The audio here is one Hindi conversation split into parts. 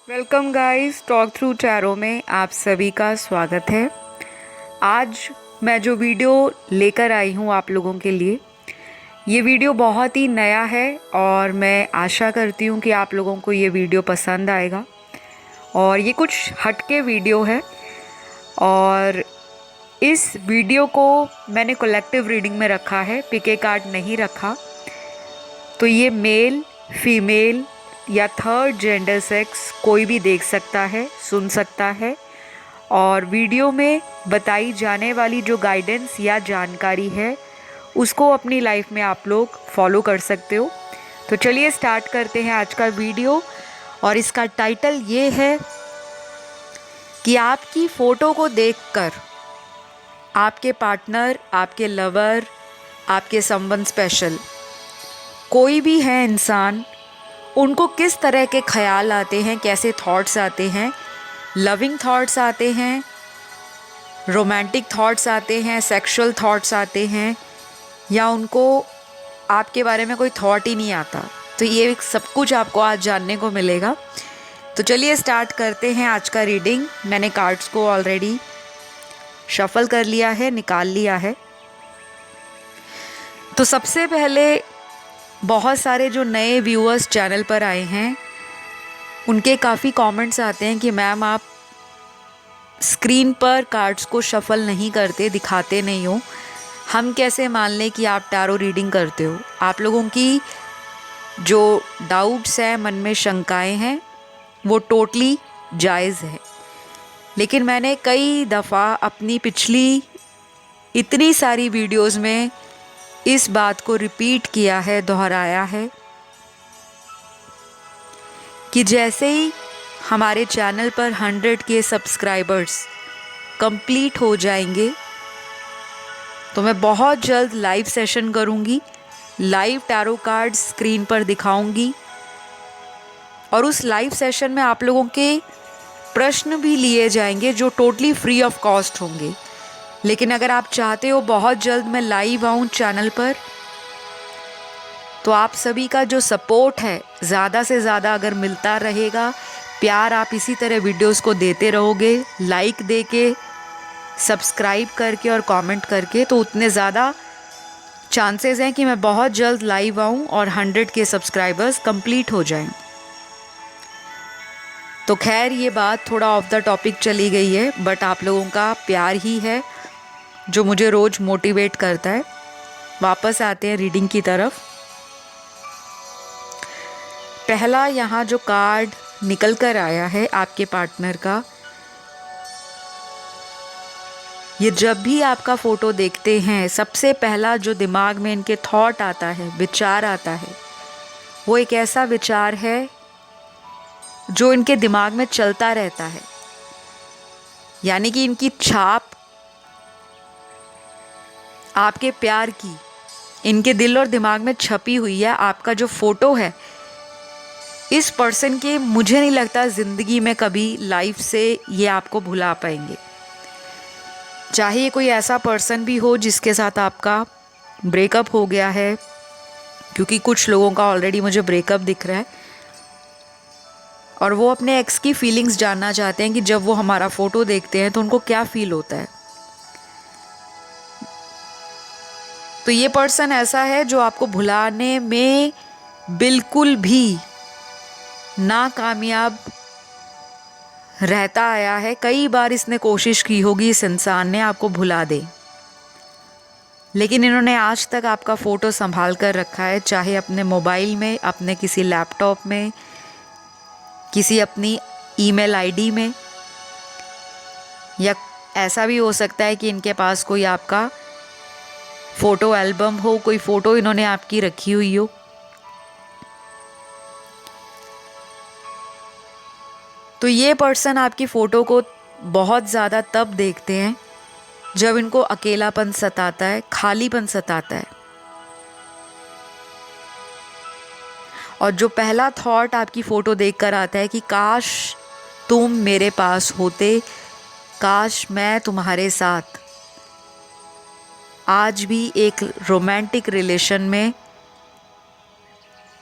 Welcome guys, talk through tarot में आप सभी का स्वागत है। आज मैं जो वीडियो लेकर आई हूँ आप लोगों के लिए, ये वीडियो बहुत ही नया है और मैं आशा करती हूँ कि आप लोगों को ये वीडियो पसंद आएगा। और ये कुछ हटके वीडियो है और इस वीडियो को मैंने कलेक्टिव रीडिंग में रखा है, पिके कार्ड नहीं रखा। तो ये मेल, फीमेल या थर्ड जेंडर सेक्स कोई भी देख सकता है, सुन सकता है। और वीडियो में बताई जाने वाली जो गाइडेंस या जानकारी है उसको अपनी लाइफ में आप लोग फॉलो कर सकते हो। तो चलिए स्टार्ट करते हैं आज का वीडियो। और इसका टाइटल ये है कि आपकी फ़ोटो को देखकर आपके पार्टनर, आपके लवर, आपके संबंध स्पेशल कोई भी है इंसान, उनको किस तरह के ख्याल आते हैं, कैसे थॉट्स आते हैं। लविंग थॉट्स आते हैं, रोमांटिक थॉट्स आते हैं, सेक्सुअल थॉट्स आते हैं, या उनको आपके बारे में कोई थॉट ही नहीं आता। तो ये सब कुछ आपको आज जानने को मिलेगा। तो चलिए स्टार्ट करते हैं आज का रीडिंग। मैंने कार्ड्स को ऑलरेडी शफल कर लिया है, निकाल लिया है। तो सबसे पहले बहुत सारे जो नए व्यूअर्स चैनल पर आए हैं उनके काफ़ी कमेंट्स आते हैं कि मैम आप स्क्रीन पर कार्ड्स को शफल नहीं करते, दिखाते नहीं हो, हम कैसे मान लें कि आप टैरो रीडिंग करते हो। आप लोगों की जो डाउट्स हैं, मन में शंकाएं हैं, वो टोटली जायज़ है। लेकिन मैंने कई दफ़ा अपनी पिछली इतनी सारी वीडियोस में इस बात को रिपीट किया है, दोहराया है कि जैसे ही हमारे चैनल पर 100 के सब्सक्राइबर्स कंप्लीट हो जाएंगे तो मैं बहुत जल्द लाइव सेशन करूंगी, लाइव टैरो कार्ड स्क्रीन पर दिखाऊंगी। और उस लाइव सेशन में आप लोगों के प्रश्न भी लिए जाएंगे जो टोटली फ्री ऑफ कॉस्ट होंगे। लेकिन अगर आप चाहते हो बहुत जल्द मैं लाइव आऊँ चैनल पर, तो आप सभी का जो सपोर्ट है ज़्यादा से ज़्यादा अगर मिलता रहेगा, प्यार आप इसी तरह वीडियोस को देते रहोगे, लाइक दे के, सब्सक्राइब करके और कमेंट करके, तो उतने ज़्यादा चांसेस हैं कि मैं बहुत जल्द लाइव आऊँ और 100 के सब्सक्राइबर्स कंप्लीट हो जाएं। तो खैर ये बात थोड़ा ऑफ द टॉपिक चली गई है, बट आप लोगों का प्यार ही है जो मुझे रोज़ मोटिवेट करता है। वापस आते हैं रीडिंग की तरफ। पहला यहाँ जो कार्ड निकल कर आया है आपके पार्टनर का, ये जब भी आपका फ़ोटो देखते हैं सबसे पहला जो दिमाग में इनके थॉट आता है, विचार आता है, वो एक ऐसा विचार है जो इनके दिमाग में चलता रहता है। यानी कि इनकी छाप आपके प्यार की इनके दिल और दिमाग में छपी हुई है। आपका जो फ़ोटो है इस पर्सन के, मुझे नहीं लगता ज़िंदगी में कभी लाइफ से ये आपको भुला पाएंगे। चाहे ये कोई ऐसा पर्सन भी हो जिसके साथ आपका ब्रेकअप हो गया है, क्योंकि कुछ लोगों का ऑलरेडी मुझे ब्रेकअप दिख रहा है, और वो अपने एक्स की फीलिंग्स जानना चाहते हैं कि जब वो हमारा फ़ोटो देखते हैं तो उनको क्या फ़ील होता है। तो ये पर्सन ऐसा है जो आपको भुलाने में बिल्कुल भी नाकामयाब रहता आया है। कई बार इसने कोशिश की होगी इस इंसान ने आपको भुला दे, लेकिन इन्होंने आज तक आपका फ़ोटो संभाल कर रखा है, चाहे अपने मोबाइल में, अपने किसी लैपटॉप में, किसी अपनी ईमेल आईडी में, या ऐसा भी हो सकता है कि इनके पास कोई आपका फ़ोटो एल्बम हो, कोई फ़ोटो इन्होंने आपकी रखी हुई हो। तो ये पर्सन आपकी फ़ोटो को बहुत ज़्यादा तब देखते हैं जब इनको अकेलापन सताता है, खालीपन सताता है। और जो पहला थॉट आपकी फ़ोटो देखकर आता है कि काश तुम मेरे पास होते, काश मैं तुम्हारे साथ आज भी एक रोमांटिक रिलेशन में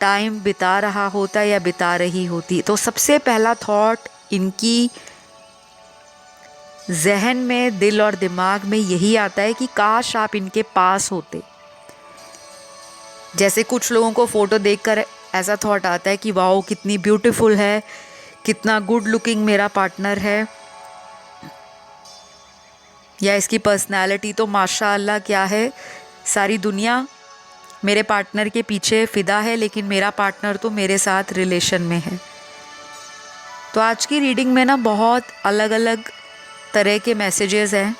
टाइम बिता रहा होता या बिता रही होती, तो सबसे पहला थॉट इनकी जहन में, दिल और दिमाग में यही आता है कि काश आप इनके पास होते। जैसे कुछ लोगों को फ़ोटो देखकर ऐसा थॉट आता है कि वाओ कितनी ब्यूटीफुल है, कितना गुड लुकिंग मेरा पार्टनर है, या इसकी पर्सनैलिटी तो माशाअल्लाह क्या है, सारी दुनिया मेरे पार्टनर के पीछे फ़िदा है, लेकिन मेरा पार्टनर तो मेरे साथ रिलेशन में है। तो आज की रीडिंग में ना बहुत अलग अलग तरह के मैसेजेस हैं।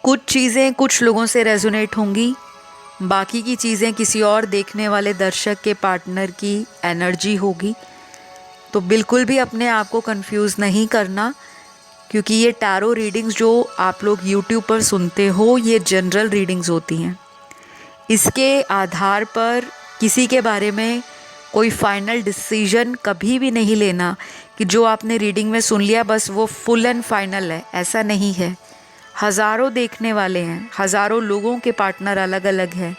कुछ चीज़ें कुछ लोगों से रेजोनेट होंगी, बाकी की चीज़ें किसी और देखने वाले दर्शक के पार्टनर की एनर्जी होगी। तो बिल्कुल भी अपने आप को कंफ्यूज नहीं करना, क्योंकि ये टैरो रीडिंग्स जो आप लोग यूट्यूब पर सुनते हो ये जनरल रीडिंग्स होती हैं। इसके आधार पर किसी के बारे में कोई फाइनल डिसीजन कभी भी नहीं लेना कि जो आपने रीडिंग में सुन लिया बस वो फुल एंड फाइनल है, ऐसा नहीं है। हज़ारों देखने वाले हैं, हज़ारों लोगों के पार्टनर अलग अलग हैं।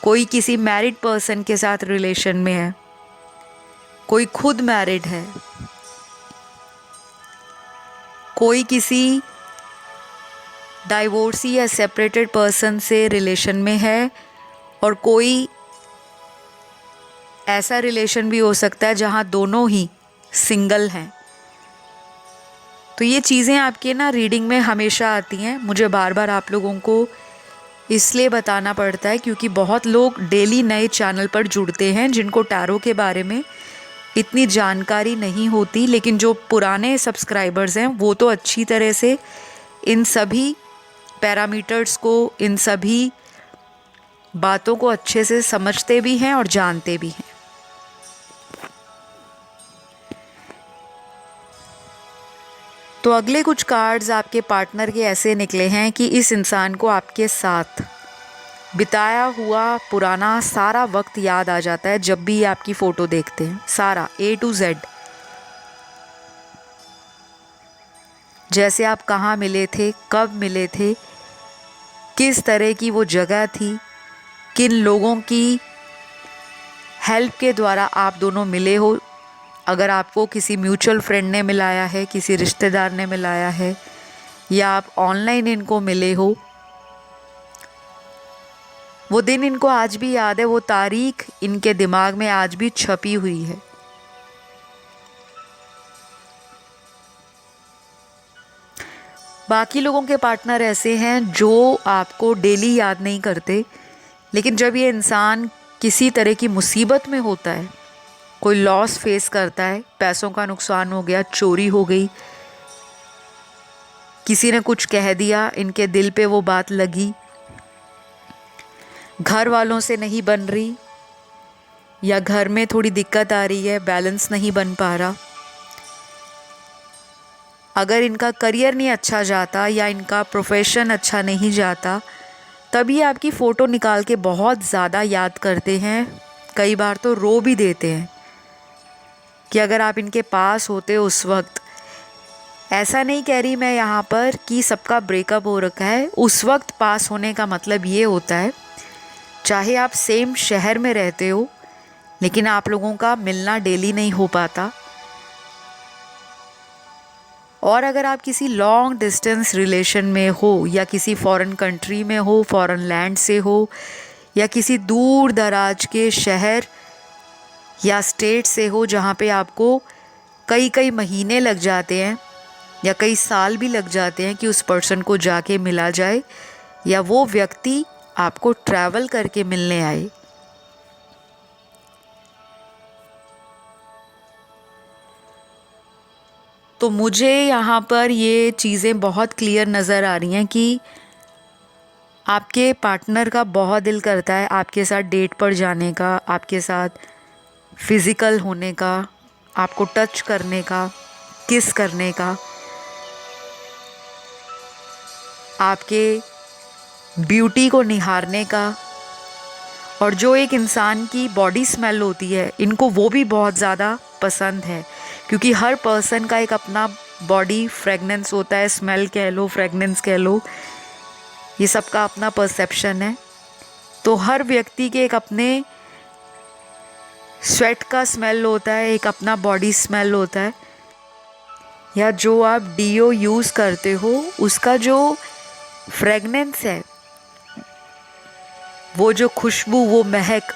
कोई किसी मैरिड पर्सन के साथ रिलेशन में है, कोई खुद मैरिड है, कोई किसी डाइवोर्सी या सेपरेटेड पर्सन से रिलेशन में है, और कोई ऐसा रिलेशन भी हो सकता है जहां दोनों ही सिंगल हैं। तो ये चीज़ें आपके ना रीडिंग में हमेशा आती हैं। मुझे बार बार आप लोगों को इसलिए बताना पड़ता है क्योंकि बहुत लोग डेली नए चैनल पर जुड़ते हैं जिनको टैरो के बारे में इतनी जानकारी नहीं होती, लेकिन जो पुराने सब्सक्राइबर्स हैं वो तो अच्छी तरह से इन सभी पैरामीटर्स को, इन सभी बातों को अच्छे से समझते भी हैं और जानते भी हैं। तो अगले कुछ कार्ड्स आपके पार्टनर के ऐसे निकले हैं कि इस इंसान को आपके साथ बिताया हुआ पुराना सारा वक्त याद आ जाता है जब भी आपकी फ़ोटो देखते हैं, सारा A to Z। जैसे आप कहाँ मिले थे, कब मिले थे, किस तरह की वो जगह थी, किन लोगों की हेल्प के द्वारा आप दोनों मिले हो। अगर आपको किसी म्यूचुअल फ्रेंड ने मिलाया है, किसी रिश्तेदार ने मिलाया है, या आप ऑनलाइन इनको मिले हो, वो दिन इनको आज भी याद है, वो तारीख इनके दिमाग में आज भी छपी हुई है। बाकी लोगों के पार्टनर ऐसे हैं जो आपको डेली याद नहीं करते, लेकिन जब ये इंसान किसी तरह की मुसीबत में होता है, कोई लॉस फेस करता है, पैसों का नुकसान हो गया, चोरी हो गई, किसी ने कुछ कह दिया, इनके दिल पे वो बात लगी, घर वालों से नहीं बन रही, या घर में थोड़ी दिक्कत आ रही है, बैलेंस नहीं बन पा रहा, अगर इनका करियर नहीं अच्छा जाता या इनका प्रोफेशन अच्छा नहीं जाता, तभी आपकी फ़ोटो निकाल के बहुत ज़्यादा याद करते हैं। कई बार तो रो भी देते हैं कि अगर आप इनके पास होते उस वक्त। ऐसा नहीं कह रही मैं यहाँ पर कि सबका ब्रेकअप हो रखा है, उस वक्त पास होने का मतलब ये होता है चाहे आप सेम शहर में रहते हो लेकिन आप लोगों का मिलना डेली नहीं हो पाता, और अगर आप किसी लॉन्ग डिस्टेंस रिलेशन में हो या किसी फॉरेन कंट्री में हो, फॉरेन लैंड से हो, या किसी दूर दराज के शहर या स्टेट से हो जहाँ पे आपको कई कई महीने लग जाते हैं या कई साल भी लग जाते हैं कि उस पर्सन को जाके मिला जाए या वो व्यक्ति आपको ट्रैवल करके मिलने आए। तो मुझे यहाँ पर ये चीज़ें बहुत क्लियर नज़र आ रही हैं कि आपके पार्टनर का बहुत दिल करता है आपके साथ डेट पर जाने का, आपके साथ फिज़िकल होने का, आपको टच करने का, किस करने का, आपके ब्यूटी को निहारने का। और जो एक इंसान की बॉडी स्मेल होती है इनको वो भी बहुत ज़्यादा पसंद है, क्योंकि हर पर्सन का एक अपना बॉडी फ्रेगनेंस होता है, स्मेल कह लो, फ्रेगनेंस कह लो, ये सबका अपना परसेप्शन है। तो हर व्यक्ति के एक अपने स्वेट का स्मेल होता है, एक अपना बॉडी स्मेल होता है, या जो आप डीओ यूज़ करते हो उसका जो फ्रेगनेंस है, वो जो खुशबू, वो महक,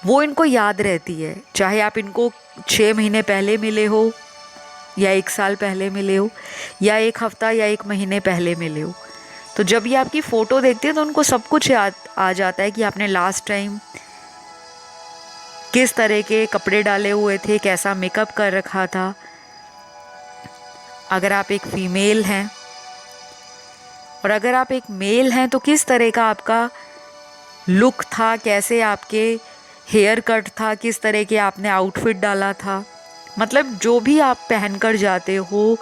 वो इनको याद रहती है। चाहे आप इनको 6 महीने पहले मिले हो, या 1 साल पहले मिले हो, या 1 हफ्ता या 1 महीने पहले मिले हो, तो जब ये आपकी फ़ोटो देखते हैं तो उनको सब कुछ याद आ जाता है कि आपने लास्ट टाइम किस तरह के कपड़े डाले हुए थे, कैसा मेकअप कर रखा था। अगर आप एक फीमेल हैं और अगर आप एक मेल हैं तो किस तरह का आपका लुक था, कैसे आपके हेयर कट था, किस तरह के आपने आउटफिट डाला था। मतलब जो भी आप पहन कर जाते हो,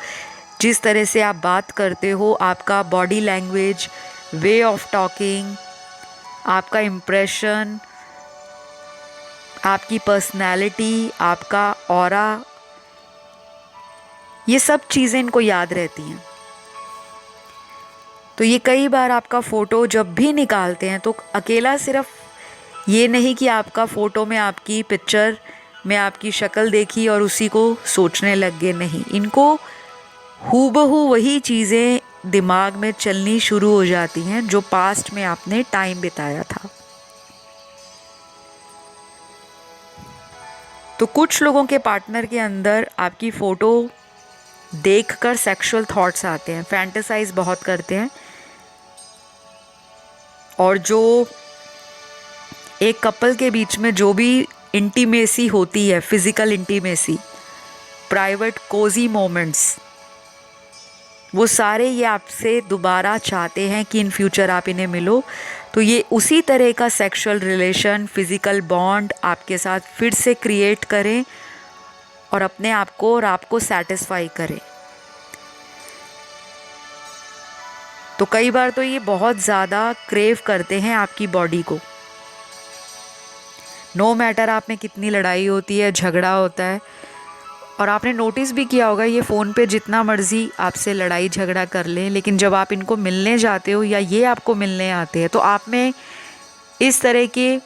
जिस तरह से आप बात करते हो, आपका body language, way of talking, आपका इम्प्रेशन, आपकी पर्सनैलिटी, आपका ऑरा, ये सब चीज़ें इनको याद रहती हैं। तो ये कई बार आपका फ़ोटो जब भी निकालते हैं तो अकेला सिर्फ ये नहीं कि आपका फ़ोटो में आपकी पिक्चर में आपकी शक्ल देखी और उसी को सोचने लग गए, नहीं, इनको हूबहू वही चीज़ें दिमाग में चलनी शुरू हो जाती हैं जो पास्ट में आपने टाइम बिताया था। तो कुछ लोगों के पार्टनर के अंदर आपकी फ़ोटो देखकर सेक्सुअल थॉट्स आते हैं, फैंटेसाइज बहुत करते हैं, और जो एक कपल के बीच में जो भी इंटीमेसी होती है, physical intimacy, private cozy moments, वो सारे ये आपसे दोबारा चाहते हैं कि इन फ्यूचर आप इन्हें मिलो। तो ये उसी तरह का सेक्सुअल रिलेशन, फिज़िकल बॉन्ड आपके साथ फिर से क्रिएट करें और अपने आप को और आपको सेटिस्फाई करें। तो कई बार तो ये बहुत ज़्यादा क्रेव करते हैं आपकी बॉडी को। नो मैटर आप में कितनी लड़ाई होती है, झगड़ा होता है, और आपने नोटिस भी किया होगा, ये फ़ोन पे जितना मर्ज़ी आपसे लड़ाई झगड़ा कर लें, लेकिन जब आप इनको मिलने जाते हो या ये आपको मिलने आते हैं तो आप में इस तरह के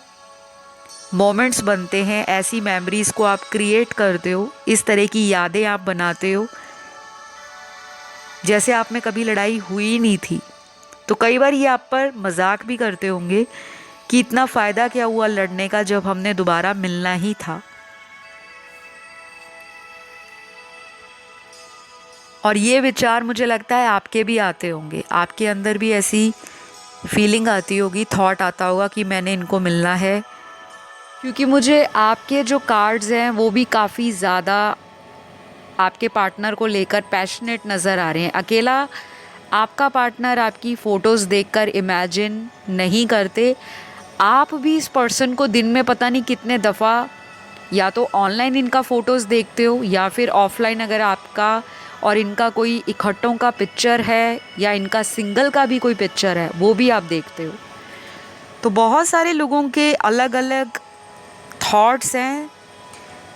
मोमेंट्स बनते हैं, ऐसी मेमोरीज़ को आप क्रिएट करते हो, इस तरह की यादें आप बनाते हो जैसे आप में कभी लड़ाई हुई नहीं थी। तो कई बार ये आप पर मजाक भी करते होंगे कि इतना फ़ायदा क्या हुआ लड़ने का जब हमने दोबारा मिलना ही था। और ये विचार मुझे लगता है आपके भी आते होंगे, आपके अंदर भी ऐसी फीलिंग आती होगी, थॉट आता होगा कि मैंने इनको मिलना है। क्योंकि मुझे आपके जो कार्ड्स हैं वो भी काफ़ी ज़्यादा आपके पार्टनर को लेकर पैशनेट नज़र आ रहे हैं। अकेला आपका पार्टनर आपकी फ़ोटोज़ देखकर इमेजिन नहीं करते, आप भी इस पर्सन को दिन में पता नहीं कितने दफ़ा या तो ऑनलाइन इनका फ़ोटोज़ देखते हो या फिर ऑफलाइन अगर आपका और इनका कोई इकट्ठों का पिक्चर है या इनका सिंगल का भी कोई पिक्चर है वो भी आप देखते हो। तो बहुत सारे लोगों के अलग अलग थॉट्स हैं।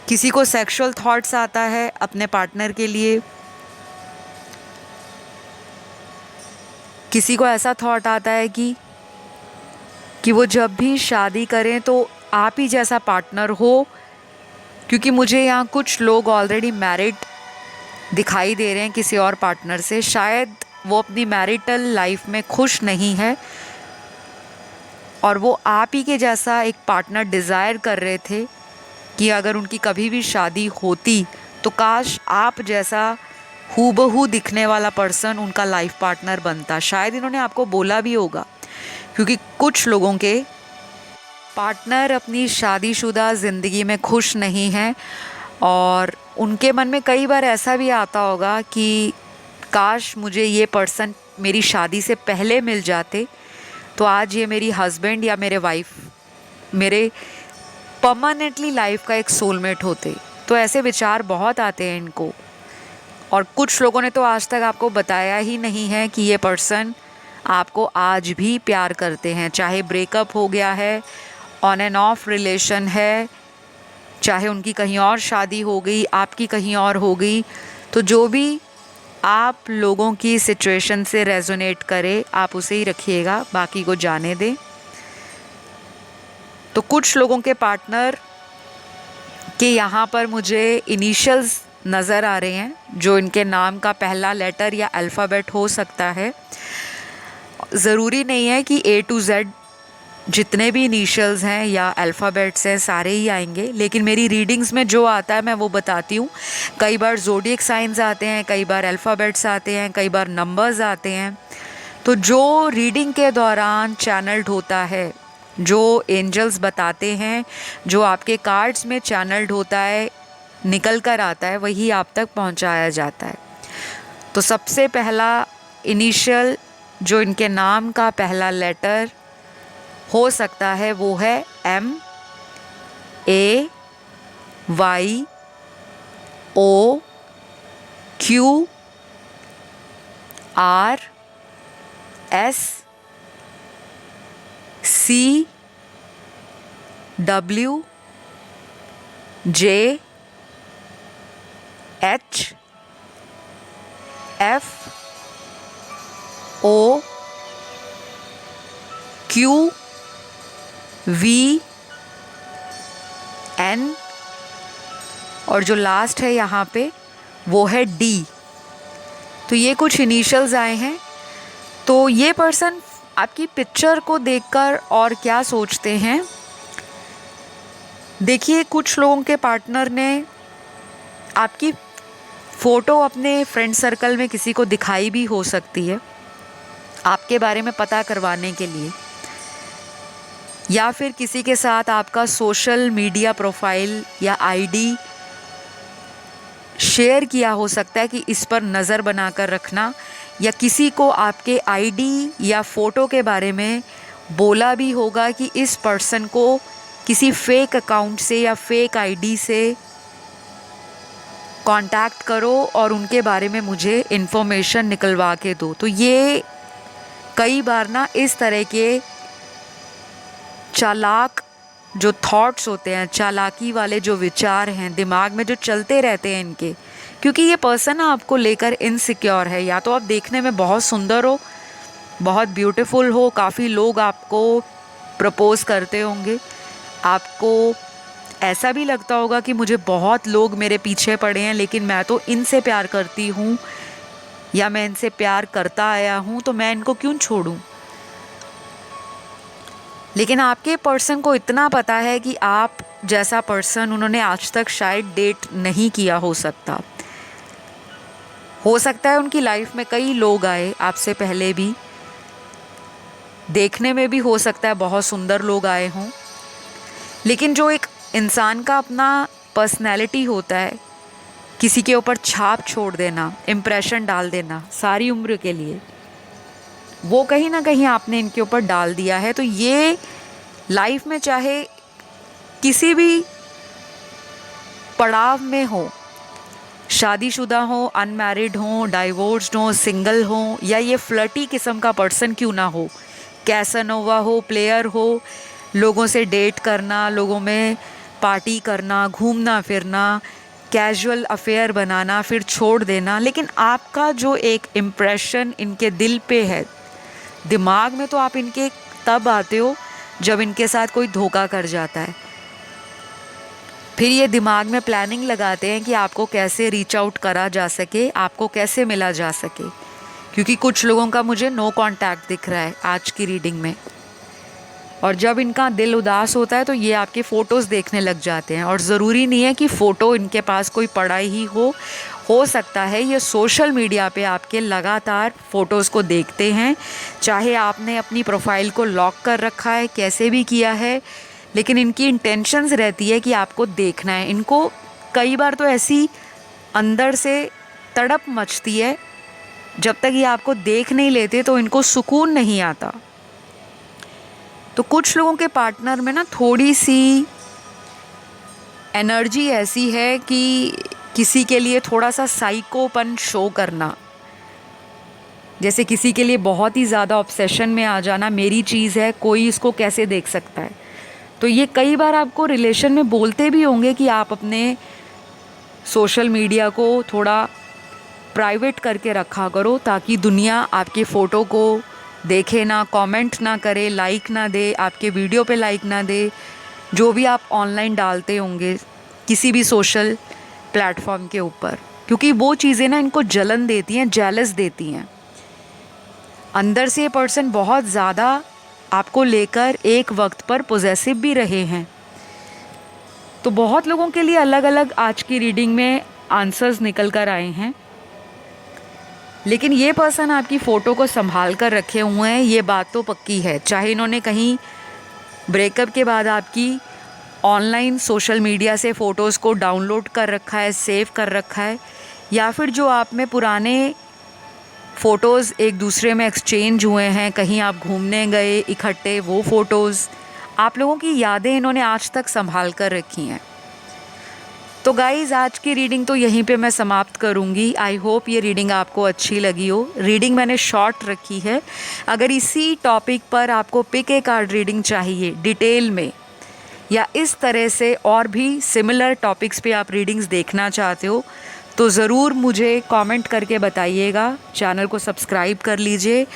किसी को सेक्सुअल थॉट्स आता है अपने पार्टनर के लिए, किसी को ऐसा थॉट आता है कि वो जब भी शादी करें तो आप ही जैसा पार्टनर हो। क्योंकि मुझे यहाँ कुछ लोग ऑलरेडी मैरिड दिखाई दे रहे हैं किसी और पार्टनर से, शायद वो अपनी मैरिटल लाइफ में खुश नहीं है और वो आप ही के जैसा एक पार्टनर डिज़ायर कर रहे थे कि अगर उनकी कभी भी शादी होती तो काश आप जैसा हूबहू दिखने वाला पर्सन उनका लाइफ पार्टनर बनता। शायद इन्होंने आपको बोला भी होगा, क्योंकि कुछ लोगों के पार्टनर अपनी शादीशुदा ज़िंदगी में खुश नहीं हैं और उनके मन में कई बार ऐसा भी आता होगा कि काश मुझे ये पर्सन मेरी शादी से पहले मिल जाते तो आज ये मेरी हस्बैंड या मेरे वाइफ, मेरे परमानेंटली लाइफ का एक सोलमेट होते। तो ऐसे विचार बहुत आते हैं इनको। और कुछ लोगों ने तो आज तक आपको बताया ही नहीं है कि ये पर्सन आपको आज भी प्यार करते हैं, चाहे ब्रेकअप हो गया है, ऑन एंड ऑफ रिलेशन है, चाहे उनकी कहीं और शादी हो गई, आपकी कहीं और हो गई। तो जो भी आप लोगों की सिचुएशन से रेजोनेट करे आप उसे ही रखिएगा, बाकी को जाने दें। तो कुछ लोगों के पार्टनर के यहाँ पर मुझे इनिशियल्स नज़र आ रहे हैं, जो इनके नाम का पहला लेटर या अल्फ़ाबेट हो सकता है। ज़रूरी नहीं है कि A to Z जितने भी इनिशियल्स हैं या अल्फ़ाबेट्स हैं सारे ही आएंगे, लेकिन मेरी रीडिंग्स में जो आता है मैं वो बताती हूँ। कई बार ज़ोडिएक साइंस आते हैं, कई बार अल्फ़ाबेट्स आते हैं, कई बार नंबर्स आते हैं। तो जो रीडिंग के दौरान चैनल्ड होता है, जो एंजल्स बताते हैं, जो आपके कार्ड्स में चैनल्ड होता है, निकल कर आता है, वही आप तक पहुंचाया जाता है। तो सबसे पहला इनिशियल जो इनके नाम का पहला लेटर हो सकता है वो है M, A, Y, O, Q, R, S, C, W, J, H, F, O, Q, V, N और जो लास्ट है यहाँ पे वो है D। तो ये कुछ इनिशियल्स आए हैं। तो ये पर्सन आपकी पिक्चर को देखकर और क्या सोचते हैं, देखिए कुछ लोगों के पार्टनर ने आपकी फ़ोटो अपने फ्रेंड सर्कल में किसी को दिखाई भी हो सकती है आपके बारे में पता करवाने के लिए, या फिर किसी के साथ आपका सोशल मीडिया प्रोफाइल या आईडी शेयर किया हो सकता है कि इस पर नज़र बनाकर रखना, या किसी को आपके आईडी या फ़ोटो के बारे में बोला भी होगा कि इस पर्सन को किसी फेक अकाउंट से या फेक आईडी से कांटेक्ट करो और उनके बारे में मुझे इन्फॉर्मेशन निकलवा के दो। तो ये कई बार ना इस तरह के चालाक जो थॉट्स होते हैं, चालाकी वाले जो विचार हैं दिमाग में जो चलते रहते हैं इनके, क्योंकि ये पर्सन आपको लेकर इनसिक्योर है। या तो आप देखने में बहुत सुंदर हो, बहुत ब्यूटीफुल हो, काफ़ी लोग आपको प्रपोज़ करते होंगे, आपको ऐसा भी लगता होगा कि मुझे बहुत लोग मेरे पीछे पड़े हैं लेकिन मैं तो इनसे प्यार करती हूँ या मैं इनसे प्यार करता आया हूँ, तो मैं इनको क्यों छोड़ूं। लेकिन आपके पर्सन को इतना पता है कि आप जैसा पर्सन उन्होंने आज तक शायद डेट नहीं किया हो सकता है उनकी लाइफ में कई लोग आए आपसे पहले भी, देखने में भी हो सकता है बहुत सुंदर लोग आए हों, लेकिन जो एक इंसान का अपना पर्सनैलिटी होता है, किसी के ऊपर छाप छोड़ देना, इम्प्रेशन डाल देना सारी उम्र के लिए, वो कहीं ना कहीं आपने इनके ऊपर डाल दिया है। तो ये लाइफ में चाहे किसी भी पड़ाव में हो, शादीशुदा हो, अनमैरिड हो, डाइवोर्स्ड हो, सिंगल हो, या ये फ्लर्टी किस्म का पर्सन क्यों ना हो, कैसनोवा हो, प्लेयर हो, लोगों से डेट करना, लोगों में पार्टी करना, घूमना फिरना, कैजुअल अफेयर बनाना फिर छोड़ देना, लेकिन आपका जो एक इम्प्रेशन इनके दिल पे है, दिमाग में तो आप इनके तब आते हो जब इनके साथ कोई धोखा कर जाता है। फिर ये दिमाग में प्लानिंग लगाते हैं कि आपको कैसे रीच आउट करा जा सके, आपको कैसे मिला जा सके, क्योंकि कुछ लोगों का मुझे नो कांटेक्ट दिख रहा है आज की रीडिंग में। और जब इनका दिल उदास होता है तो ये आपके फ़ोटोज़ देखने लग जाते हैं, और ज़रूरी नहीं है कि फ़ोटो इनके पास कोई पड़ा ही हो सकता है ये सोशल मीडिया पे आपके लगातार फ़ोटोज़ को देखते हैं, चाहे आपने अपनी प्रोफाइल को लॉक कर रखा है, कैसे भी किया है, लेकिन इनकी इंटेंशंस रहती है कि आपको देखना है। इनको कई बार तो ऐसी अंदर से तड़प मचती है, जब तक ये आपको देख नहीं लेते तो इनको सुकून नहीं आता। तो कुछ लोगों के पार्टनर में ना थोड़ी सी एनर्जी ऐसी है कि किसी के लिए थोड़ा सा साइकोपन शो करना, जैसे किसी के लिए बहुत ही ज़्यादा ऑब्सेशन में आ जाना, मेरी चीज़ है, कोई इसको कैसे देख सकता है। तो ये कई बार आपको रिलेशन में बोलते भी होंगे कि आप अपने सोशल मीडिया को थोड़ा प्राइवेट करके रखा करो, ताकि दुनिया आपके फ़ोटो को देखे ना, कमेंट ना करे, लाइक ना दे, आपके वीडियो पे लाइक ना दे, जो भी आप ऑनलाइन डालते होंगे किसी भी सोशल प्लेटफॉर्म के ऊपर, क्योंकि वो चीज़ें ना इनको जलन देती हैं, जेलस देती हैं। अंदर से ये पर्सन बहुत ज़्यादा आपको लेकर एक वक्त पर पॉजेसिव भी रहे हैं। तो बहुत लोगों के लिए अलग अलग आज की रीडिंग में आंसर्स निकल कर आए हैं, लेकिन ये पर्सन आपकी फ़ोटो को संभाल कर रखे हुए हैं, ये बात तो पक्की है। चाहे इन्होंने कहीं ब्रेकअप के बाद आपकी ऑनलाइन सोशल मीडिया से फ़ोटोज़ को डाउनलोड कर रखा है, सेव कर रखा है, या फिर जो आप में पुराने फ़ोटोज़ एक दूसरे में एक्सचेंज हुए हैं, कहीं आप घूमने गए इकट्ठे, वो फ़ोटोज़, आप लोगों की यादें इन्होंने आज तक संभाल कर रखी हैं। तो गाइज़, आज की रीडिंग तो यहीं पे मैं समाप्त करूँगी। आई होप ये रीडिंग आपको अच्छी लगी हो। रीडिंग मैंने शॉर्ट रखी है। अगर इसी टॉपिक पर आपको पिक ए कार्ड रीडिंग चाहिए डिटेल में, या इस तरह से और भी सिमिलर टॉपिक्स पे आप रीडिंग्स देखना चाहते हो, तो ज़रूर मुझे कमेंट करके बताइएगा। चैनल को सब्सक्राइब कर लीजिए,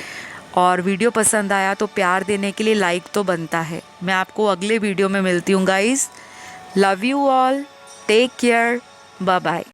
और वीडियो पसंद आया तो प्यार देने के लिए लाइक तो बनता है। मैं आपको अगले वीडियो में मिलती हूँ guys. Love you all, take care, bye bye.